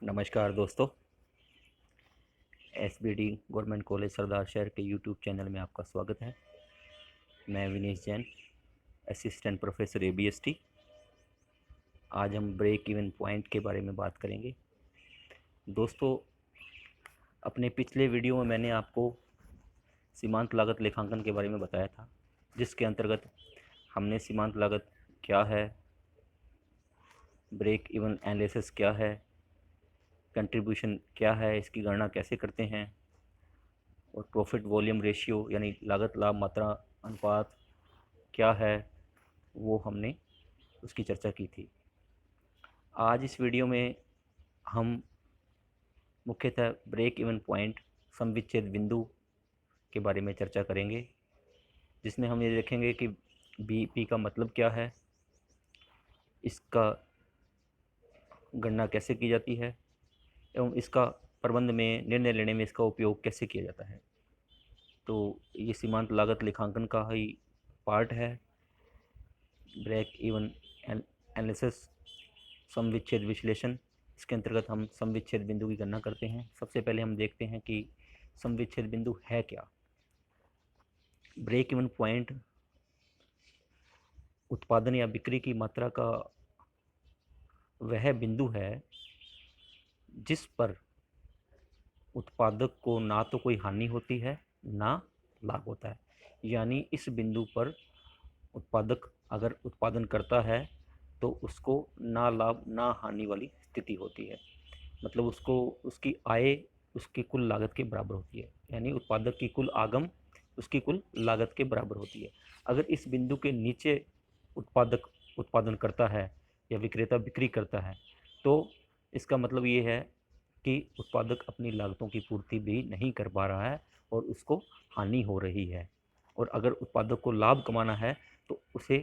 नमस्कार दोस्तों। SBD government college सरदार शहर के यूट्यूब चैनल में आपका स्वागत है। मैं विनेश जैन, असिस्टेंट प्रोफेसर एबीएसटी। आज हम ब्रेक इवन पॉइंट के बारे में बात करेंगे। दोस्तों, अपने पिछले वीडियो में मैंने आपको सीमांत लागत लेखांकन के बारे में बताया था, जिसके अंतर्गत हमने सीमांत लागत क्या है, ब्रेक इवन एनालिसिस क्या है, कंट्रीब्यूशन क्या है, इसकी गणना कैसे करते हैं, और प्रॉफिट वॉल्यूम रेशियो यानी लागत लाभ मात्रा अनुपात क्या है, वो हमने उसकी चर्चा की थी। आज इस वीडियो में हम मुख्यतः ब्रेक इवन पॉइंट समविच्छेद बिंदु के बारे में चर्चा करेंगे, जिसमें हम ये देखेंगे कि बीईपी का मतलब क्या है, इसका गणना कैसे की जाती है एवं इसका प्रबंध में निर्णय लेने में इसका उपयोग कैसे किया जाता है। तो ये सीमांत लागत लेखांकन का ही पार्ट है। ब्रेक इवन एनालिसिस, समविच्छेद विश्लेषण, इसके अंतर्गत हम समविच्छेद बिंदु की गणना करते हैं। सबसे पहले हम देखते हैं कि समविच्छेद बिंदु है क्या। ब्रेक इवन पॉइंट उत्पादन या बिक्री की मात्रा का वह बिंदु है जिस पर उत्पादक को ना तो कोई हानि होती है ना लाभ होता है। यानी इस बिंदु पर उत्पादक अगर उत्पादन करता है तो उसको ना लाभ ना हानि वाली स्थिति होती है। मतलब उसको उसकी आय उसकी कुल लागत के बराबर होती है, यानी उत्पादक की कुल आगम उसकी कुल लागत के बराबर होती है। अगर इस बिंदु के नीचे उत्पादक उत्पादन करता है या विक्रेता बिक्री करता है तो इसका मतलब ये है कि उत्पादक अपनी लागतों की पूर्ति भी नहीं कर पा रहा है और उसको हानि हो रही है। और अगर उत्पादक को लाभ कमाना है तो उसे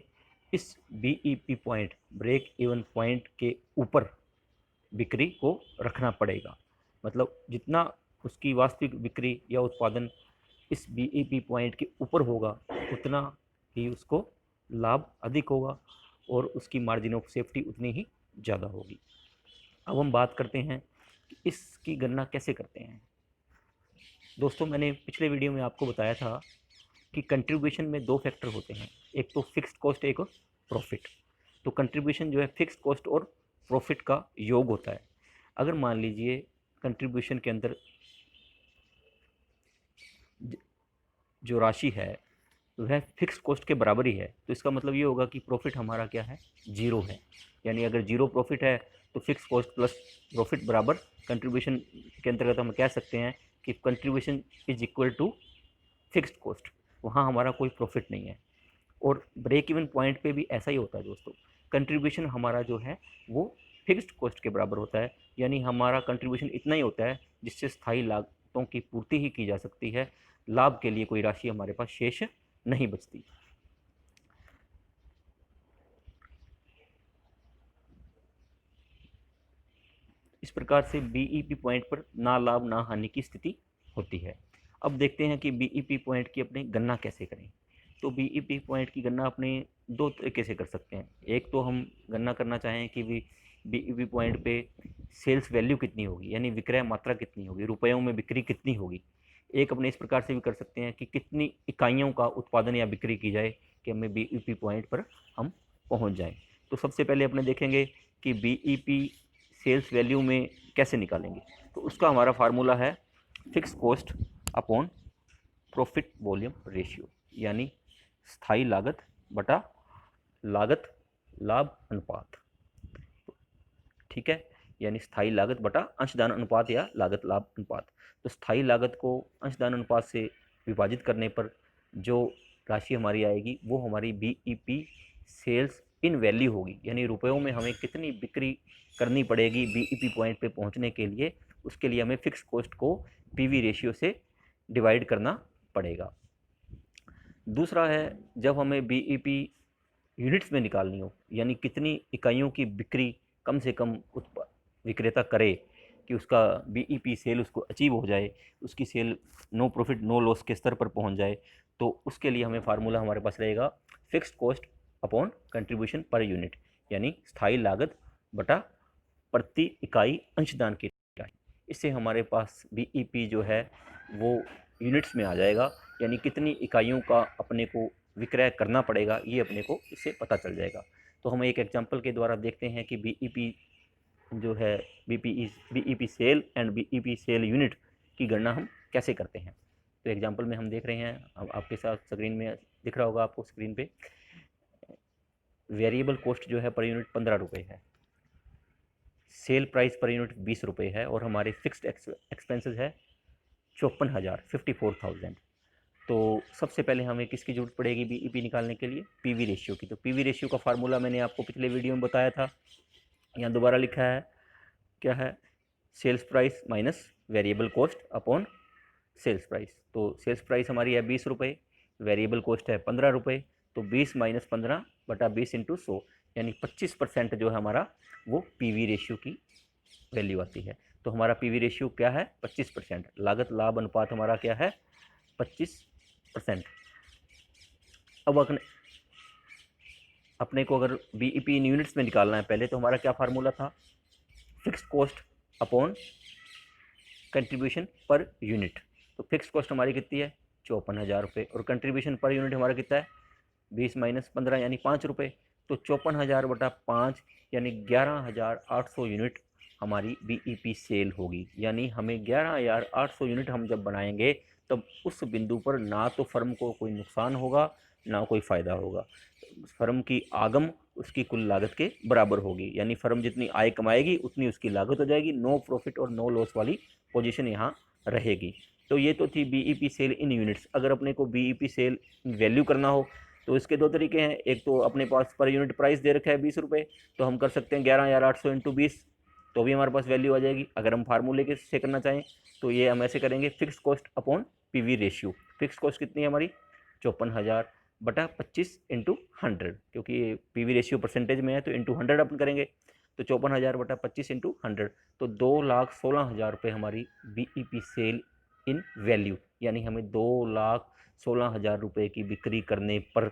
इस BEP point, break even point के ऊपर बिक्री को रखना पड़ेगा। मतलब जितना उसकी वास्तविक बिक्री या उत्पादन इस बीईपी पॉइंट के ऊपर होगा उतना ही उसको लाभ अधिक होगा और उसकी मार्जिन ऑफ सेफ्टी उतनी ही ज़्यादा होगी। अब हम बात करते हैं कि इसकी गणना कैसे करते हैं। दोस्तों, मैंने पिछले वीडियो में आपको बताया था कि कंट्रीब्यूशन में दो फैक्टर होते हैं, एक तो फिक्स्ड कॉस्ट, एक प्रॉफिट। तो कंट्रीब्यूशन जो है फिक्स्ड कॉस्ट और प्रॉफिट का योग होता है। अगर मान लीजिए कंट्रीब्यूशन के अंदर जो राशि है वह फिक्स्ड कॉस्ट के बराबर ही है, तो इसका मतलब ये होगा कि प्रॉफिट हमारा क्या है, जीरो है। यानी अगर जीरो प्रॉफिट है तो फिक्स कॉस्ट प्लस प्रॉफिट बराबर कंट्रीब्यूशन के अंतर्गत हम कह सकते हैं कि contribution is equal to fixed cost. वहाँ हमारा कोई प्रॉफिट नहीं है। और ब्रेक इवन पॉइंट पे भी ऐसा ही होता है दोस्तों। कंट्रीब्यूशन हमारा जो है वो फिक्स्ड कॉस्ट के बराबर होता है, यानी हमारा कंट्रीब्यूशन इतना ही होता है जिससे स्थायी लागतों की पूर्ति ही की जा सकती है। लाभ के लिए कोई राशि हमारे पास शेष नहीं बचती। इस प्रकार से बीईपी पॉइंट पर ना लाभ ना हानि की स्थिति होती है। अब देखते हैं कि बीईपी पॉइंट की अपनी गणना कैसे करें। तो बीईपी पॉइंट की गणना अपने दो तरीके से कर सकते हैं। एक तो हम गणना करना चाहें कि बीईपी पॉइंट पे सेल्स वैल्यू कितनी होगी, यानी विक्रय मात्रा कितनी होगी, रुपयों में बिक्री कितनी होगी। एक अपने इस प्रकार से भी कर सकते हैं कि कितनी इकाइयों का उत्पादन या बिक्री की जाए कि हमें बीईपी पॉइंट पर हम पहुंच जाएं। तो सबसे पहले अपने देखेंगे कि बीईपी सेल्स वैल्यू में कैसे निकालेंगे। तो उसका हमारा फार्मूला है fix cost upon profit volume ratio, यानी स्थायी लागत बटा लागत लाभ अनुपात। ठीक है, यानी स्थायी लागत बटा अंशदान अनुपात या लागत लाभ अनुपात। तो स्थायी लागत को अंशदान अनुपात से विभाजित करने पर जो राशि हमारी आएगी वो हमारी बीईपी सेल्स इन वैल्यू होगी, यानी रुपयों में हमें कितनी बिक्री करनी पड़ेगी बीईपी पॉइंट पे पहुंचने के लिए। उसके लिए हमें फिक्स कॉस्ट को पीवी रेशियो से डिवाइड करना पड़ेगा। दूसरा है, जब हमें बीईपी यूनिट्स में निकालनी हो, यानी कितनी इकाइयों की बिक्री कम से कम विक्रेता करे कि उसका बीईपी सेल उसको अचीव हो जाए, उसकी sale no profit no loss के स्तर पर पहुंच जाए, तो उसके लिए हमें फार्मूला हमारे पास रहेगा fixed cost upon contribution per unit, यानी स्थायी लागत बटा प्रति इकाई अंशदान की राशि। इससे हमारे पास बीईपी जो है वो यूनिट्स में आ जाएगा, यानी कितनी इकाइयों का अपने को विक्रय करना पड़ेगा ये अपने को इससे पता चल जाएगा। तो हम एक एग्जांपल के द्वारा देखते हैं कि बीईपी जो है BEP cell and BEP cell unit की गणना हम कैसे करते हैं। तो एग्जांपल में हम देख रहे हैं, अब आपके साथ स्क्रीन में दिख रहा होगा आपको स्क्रीन पे, वेरिएबल कॉस्ट जो है पर यूनिट 15 रुपये है, सेल प्राइस पर यूनिट 20 रुपये है, और हमारे फिक्स्ड एक्सपेंसेस है 54,000 54,000। तो सबसे पहले हमें किसकी जरूरत पड़ेगी बीईपी निकालने के लिए? पीवी रेशियो की। तो पीवी रेशियो का फार्मूला मैंने आपको पिछले वीडियो में बताया था, यहाँ दोबारा लिखा है, क्या है? Sales price minus variable cost upon sales price. तो सेल्स प्राइस हमारी है 20 रुपये, वेरिएबल कॉस्ट है 15 रुपये, तो 20 माइनस 15 बटा 20 इंटू 100, यानी 25% जो है हमारा वो पीवी रेशियो की वैल्यू आती है। तो हमारा पीवी रेशियो क्या है? 25%। लागत लाभ अनुपात हमारा क्या है? 25%। अब अपने को अगर बीईपी इन यूनिट्स में निकालना है पहले, तो हमारा क्या फार्मूला था? Fixed cost upon contribution per unit. तो फिक्स्ड कॉस्ट हमारी कितनी है? 54,000 रुपये, और कंट्रीब्यूशन पर यूनिट हमारा कितना है? 20 माइनस 15 यानी 5 रुपये। तो 54,000 बटा 5 यानी 11,800 यूनिट हमारी बीईपी सेल होगी। यानी हमें 11,800 यूनिट हम जब बनाएंगे तब उस बिंदु पर ना तो फर्म को कोई नुकसान होगा ना कोई फ़ायदा होगा। फर्म की आगम उसकी कुल लागत के बराबर होगी, यानी फर्म जितनी आय कमाएगी उतनी उसकी लागत हो जाएगी। नो प्रॉफिट और नो लॉस वाली पोजीशन यहाँ रहेगी। तो ये तो थी बीईपी सेल इन यूनिट्स। अगर अपने को बीईपी सेल वैल्यू करना हो तो इसके दो तरीके हैं। एक तो अपने पास पर यूनिट प्राइस दे रखा है 20 रुपये, तो हम कर सकते हैं 11,800 इंटू 20, तो भी हमारे पास वैल्यू आ जाएगी। अगर हम फार्मूले के से करना चाहें तो ये हम ऐसे करेंगे, fix cost upon PV ratio. Fix cost कितनी है हमारी? 54,000 बटा 25 इंटू 100, क्योंकि ये पीवी रेशियो परसेंटेज में है तो इंटू 100 अपन करेंगे। तो 54,000 बटा 25 इंटू 100, तो 2,16,000 रुपये हमारी बीईपी सेल इन वैल्यू, यानी हमें 2,16,000 रुपये की बिक्री करने पर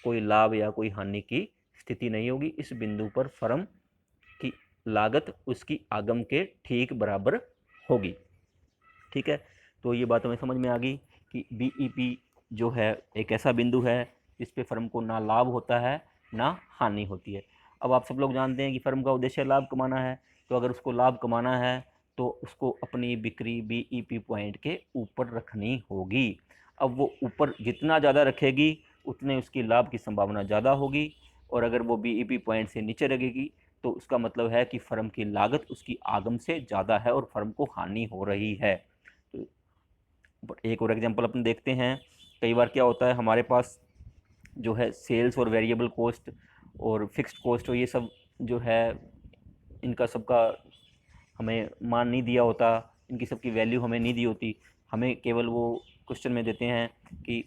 कोई लाभ या कोई हानि की स्थिति नहीं होगी। इस बिंदु पर फर्म की लागत उसकी आगम के ठीक बराबर होगी। ठीक है, तो ये बात हमें समझ में आ गई कि बीईपी जो है एक ऐसा बिंदु है जिस पे फर्म को ना लाभ होता है ना हानि होती है। अब आप सब लोग जानते हैं कि फर्म का उद्देश्य लाभ कमाना है, तो अगर उसको लाभ कमाना है तो उसको अपनी बिक्री बीईपी पॉइंट के ऊपर रखनी होगी। अब वो ऊपर जितना ज़्यादा रखेगी उतने उसकी लाभ की संभावना ज़्यादा होगी, और अगर वो बीईपी पॉइंट से नीचे रखेगी तो उसका मतलब है कि फर्म की लागत उसकी आगम से ज़्यादा है और फर्म को हानि हो रही है। तो एक और एग्जांपल अपन देखते हैं। कई बार क्या होता है, हमारे पास जो है सेल्स और वेरिएबल कॉस्ट और फिक्स्ड कॉस्ट, ये सब जो है इनका सबका हमें मान नहीं दिया होता, इनकी सबकी वैल्यू हमें नहीं दी होती। हमें केवल वो क्वेश्चन में देते हैं कि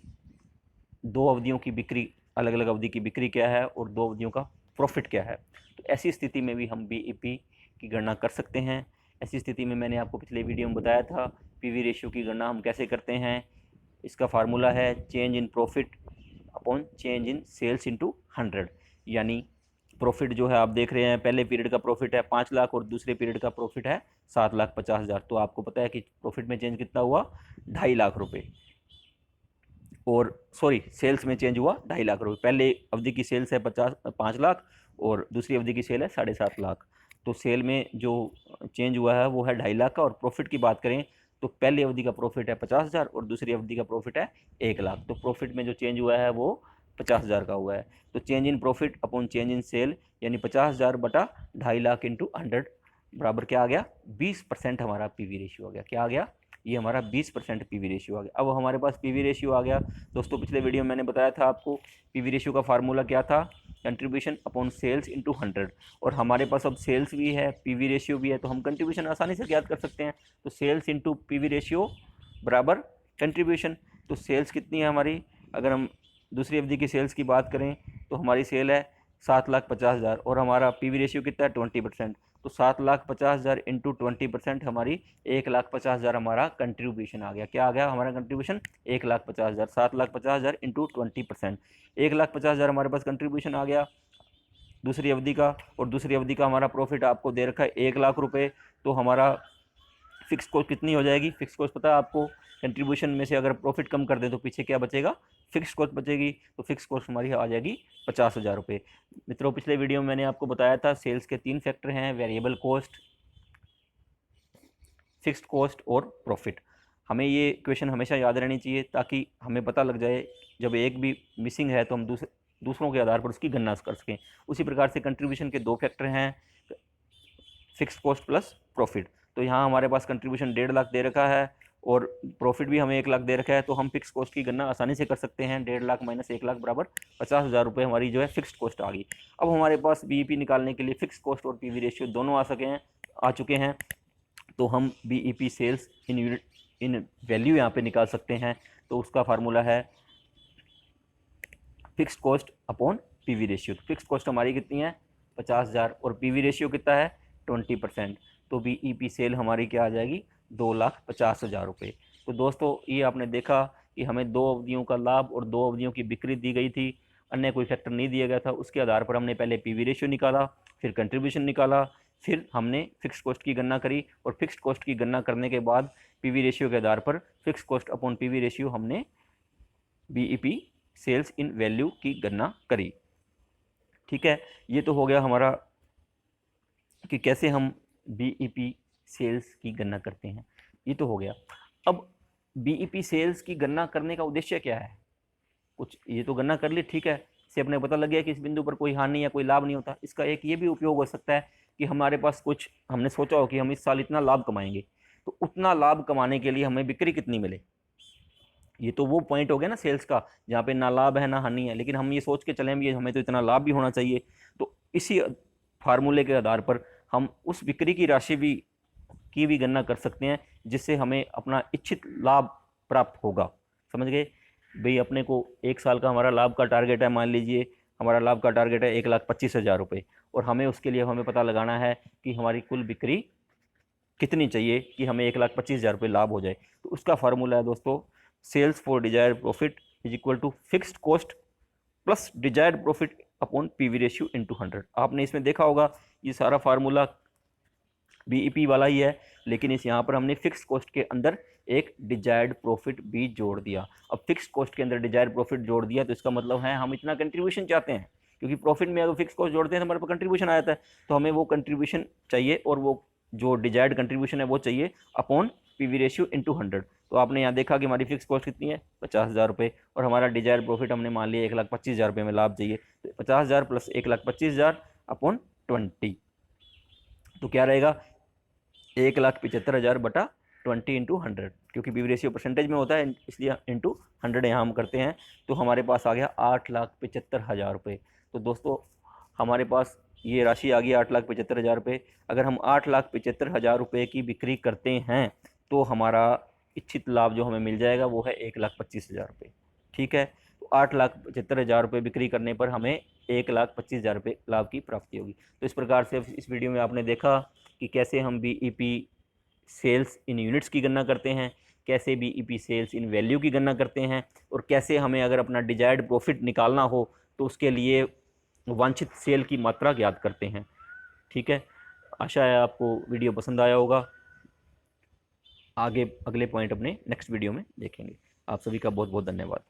दो अवधियों की बिक्री, अलग अलग अवधि की बिक्री क्या है और दो अवधियों का प्रॉफिट क्या है। तो ऐसी स्थिति में भी हम बीईपी की गणना कर सकते हैं। ऐसी स्थिति में मैंने आपको पिछले वीडियो में बताया था पीवी रेशियो की गणना हम कैसे करते हैं। इसका फार्मूला है change in profit upon change in sales into 100। यानी प्रॉफिट जो है आप देख रहे हैं, पहले पीरियड का प्रॉफिट है 5 लाख और दूसरे पीरियड का प्रॉफिट है 7,50,000। तो आपको पता है कि प्रॉफिट में चेंज कितना हुआ? 2.5 लाख रुपये, और सॉरी सेल्स में चेंज हुआ 2.5 लाख रुपये। पहले अवधि की सेल्स है 5 लाख और दूसरी अवधि की सेल है 7.5 लाख। तो सेल में जो चेंज हुआ है वो है 2.5 लाख का। और प्रॉफिट की बात करें तो पहली अवधि का प्रॉफिट है 50,000 और दूसरी अवधि का प्रॉफिट है 1 लाख। तो प्रॉफिट में जो चेंज हुआ है वो 50,000 का हुआ है। तो change in profit upon change in sale, यानी 50,000 बटा 2.5 लाख इंटू 100 बराबर क्या आ गया? 20% हमारा पीवी रेशियो आ गया। क्या आ गया? ये हमारा 20% पीवी रेशियो आ गया। अब हमारे पास पीवी रेशियो आ गया दोस्तों। पिछले वीडियो में मैंने बताया था आपको पीवी रेशियो का फार्मूला क्या था? Contribution upon sales into 100। और हमारे पास अब सेल्स भी है, पीवी रेशियो भी है, तो हम कंट्रीब्यूशन आसानी से ज्ञात कर सकते हैं। तो सेल्स इंटू पीवी रेशियो बराबर कंट्रीब्यूशन। तो सेल्स कितनी है हमारी? अगर हम दूसरी अवधि की सेल्स की बात करें तो हमारी सेल है 7,50,000 और हमारा पीवी रेशियो कितना है? 20%। तो 7,50,000 इंटू 20% हमारी 1,50,000 हमारा कंट्रीब्यूशन आ गया। क्या आ गया हमारा कंट्रीब्यूशन? 1,50,000। 7,50,000 इंटू 20%, 1,50,000 हमारे पास कंट्रीब्यूशन आ गया। दूसरी अवधि का, और दूसरी अवधि का हमारा प्रॉफिट आपको दे रखा है 1 लाख रुपए। तो हमारा फिक्स कॉस्ट कितनी हो जाएगी? फिक्स कॉस्ट पता है आपको, कंट्रीब्यूशन में से अगर प्रॉफिट कम कर दे तो पीछे क्या बचेगा? फिक्स कॉस्ट बचेगी। तो फिक्स कॉस्ट हमारी आ जाएगी 50,000 रुपये। मित्रों, पिछले वीडियो में मैंने आपको बताया था सेल्स के 3 फैक्टर हैं, वेरिएबल कॉस्ट, फिक्स्ड कॉस्ट और प्रॉफिट। हमें ये इक्वेशन हमेशा याद रहनी चाहिए ताकि हमें पता लग जाए जब एक भी मिसिंग है तो हम दूसरों के आधार पर उसकी गणना कर सकें। उसी प्रकार से कंट्रीब्यूशन के 2 फैक्टर हैं, फिक्स्ड कॉस्ट प्लस प्रॉफिट। तो यहाँ हमारे पास कंट्रीब्यूशन 1.5 लाख दे रखा है और प्रॉफिट भी हमें 1 लाख दे रखा है, तो हम फिक्स कॉस्ट की गणना आसानी से कर सकते हैं। 1.5 लाख माइनस 1 लाख बराबर 50,000 रुपये हमारी जो है फिक्स्ड कॉस्ट आ गई। अब हमारे पास बीईपी निकालने के लिए फिक्स कॉस्ट और पीवी रेशियो दोनों आ चुके हैं। तो हम BEP sales in unit in value यहाँ पे निकाल सकते हैं। तो उसका फार्मूला है fixed cost upon PV ratio. Fixed cost हमारी कितनी है? 50,000 और पीवी रेशियो कितना है? 20%। तो बीईपी सेल हमारी क्या आ जाएगी? 2,50,000 रुपये। तो दोस्तों, ये आपने देखा कि हमें 2 अवधियों का लाभ और 2 अवधियों की बिक्री दी गई थी, अन्य कोई फैक्टर नहीं दिया गया था। उसके आधार पर हमने पहले पीवी रेशियो निकाला, फिर कंट्रीब्यूशन निकाला, फिर हमने फिक्स्ड कॉस्ट की गणना करी, और फिक्स्ड कॉस्ट की गणना करने के बाद पीवी रेशियो के आधार पर fixed cost upon PV ratio हमने बीईपी सेल्स इन वैल्यू की गणना करी। ठीक है, ये तो हो गया हमारा कि कैसे हम बीईपी सेल्स की गणना करते हैं, ये तो हो गया। अब बीईपी सेल्स की गणना करने का उद्देश्य क्या है? कुछ ये तो गणना कर ली, ठीक है, इससे अपने पता लग गया कि इस बिंदु पर कोई हानि या कोई लाभ नहीं होता। इसका एक ये भी उपयोग हो सकता है कि हमारे पास कुछ, हमने सोचा हो कि हम इस साल इतना लाभ कमाएंगे, तो उतना लाभ कमाने के लिए हमें बिक्री कितनी मिले। ये तो वो पॉइंट हो गया ना सेल्स का, जहाँ पे ना लाभ है ना हानि है, लेकिन हम ये सोच के चलें भी हमें तो इतना लाभ भी होना चाहिए। तो इसी फार्मूले के आधार पर हम उस बिक्री की राशि की भी गणना कर सकते हैं, जिससे हमें अपना इच्छित लाभ प्राप्त होगा। समझ गए भाई? अपने को 1 साल का हमारा लाभ का टारगेट है, मान लीजिए हमारा लाभ का टारगेट है 1,25,000 रुपये, और हमें उसके लिए हमें पता लगाना है कि हमारी कुल बिक्री कितनी चाहिए कि हमें 1,25,000 रुपये लाभ हो जाए। तो उसका फार्मूला है दोस्तों, sales for desired profit is equal to fixed cost plus desired profit upon PV ratio into 100। आपने इसमें देखा होगा ये सारा फार्मूला बीईपी वाला ही है, लेकिन इस यहाँ पर हमने फिक्स्ड कॉस्ट के अंदर एक डिजायर्ड प्रॉफिट भी जोड़ दिया। अब फिक्स्ड कॉस्ट के अंदर डिजायर्ड प्रॉफिट जोड़ दिया तो इसका मतलब है हम इतना कंट्रीब्यूशन चाहते हैं, क्योंकि प्रॉफिट में अगर फिक्स कॉस्ट जोड़ते हैं तो हमारे पास कंट्रीब्यूशन आ जाता है, तो हमें वो कंट्रीब्यूशन चाहिए, और वो जो डिजायर्ड कंट्रीब्यूशन है वो चाहिए अपॉन पीवी रेशियो इंटू 100। तो आपने यहाँ देखा कि हमारी फिक्स कॉस्ट कितनी है? 50,000 रुपये, और हमारा डिजायर्ड प्रॉफिट हमने मान लिया 1,25,000 रुपये में लाभ चाहिए। तो 50,000 प्लस 1,25,000 अपॉन 20, तो क्या रहेगा? 1,75,000 बटा 20 इंटू 100, क्योंकि पीवी रेशियो परसेंटेज में होता है इसलिए इंटू 100 यहाँ हम करते हैं। तो हमारे पास आ गया 8,75,000 रुपये। तो दोस्तों, हमारे पास ये राशि आ गई 8,75,000 रुपये। अगर हम 8,75,000 रुपये की बिक्री करते हैं तो हमारा इच्छित लाभ जो हमें मिल जाएगा वो है 1,25,000 रुपये। ठीक है, तो 8,75,000 रुपये बिक्री करने पर हमें 1,25,000 रुपये लाभ की प्राप्ति होगी। तो इस प्रकार से इस वीडियो में आपने देखा कि कैसे हम बीईपी सेल्स इन यूनिट्स की गणना करते हैं, कैसे बीईपी सेल्स इन वैल्यू की गणना करते हैं, और कैसे हमें अगर अपना डिजायर्ड प्रॉफिट निकालना हो तो उसके लिए वांछित सेल की मात्रा ज्ञात करते हैं। ठीक है, आशा है आपको वीडियो पसंद आया होगा। आगे अगले पॉइंट अपने नेक्स्ट वीडियो में देखेंगे। आप सभी का बहुत बहुत धन्यवाद।